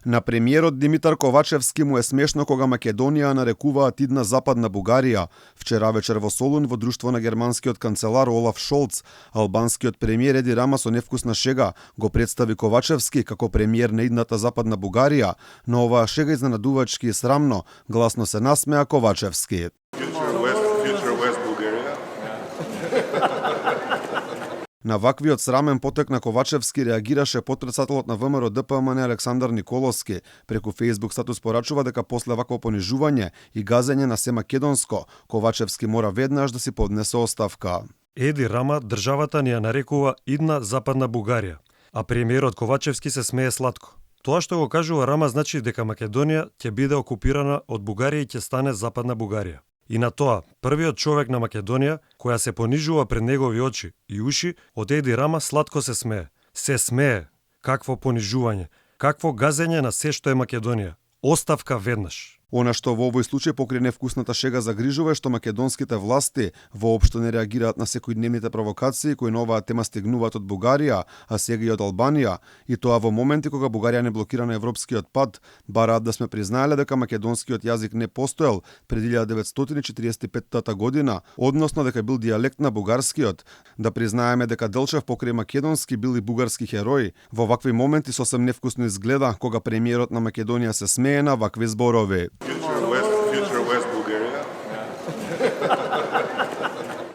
На премиерот Димитар Ковачевски му е смешно кога Македонија нарекуваат идна Западна Бугарија. Вчера вечер во Солун во друштво на германскиот канцелар Олаф Шолц, албанскиот премиер Еди Рама со невкусна шега го представи Ковачевски како премиер на идната Западна Бугарија, но оваа шега изненадувачки и срамно, гласно се насмеа Ковачевски. На ваквиот срамен потек на Ковачевски реагираше потресателот на ВМРО ДПМН Александар Николовски. Преку Facebook статус порачува дека после вакво понижување и газење на се македонско, Ковачевски мора веднаш да си поднесе оставка. Еди Рама државата ни ја нарекува идна Западна Бугарија, а премиерот Ковачевски се смее сладко. Тоа што го кажува Рама значи дека Македонија ќе биде окупирана од Бугарија и ќе стане Западна Бугарија. И на тоа, првиот човек на Македонија, која се понижува пред негови очи и уши, од Еди Рама сладко се смее. Се смее. Какво понижување, какво газење на се што е Македонија. Оставка веднаш. Она што во овој случај покрај невкусната шега загрижува е што македонските власти воопшто не реагираат на секојдневните провокации кои на оваа тема стигнуваат од Бугарија, а сега и од Албанија, и тоа во моменти кога Бугарија не блокира на европскиот пат, бараат да сме признаеле дека македонскиот јазик не постоел пред 1945 година, односно дека бил дијалект на бугарскиот, да признаеме дека Делчев покрај македонски бил и бугарски херои. Во вакви моменти сосем невкусно изгледа кога премиерот на Македонија се смее на вакви зборови.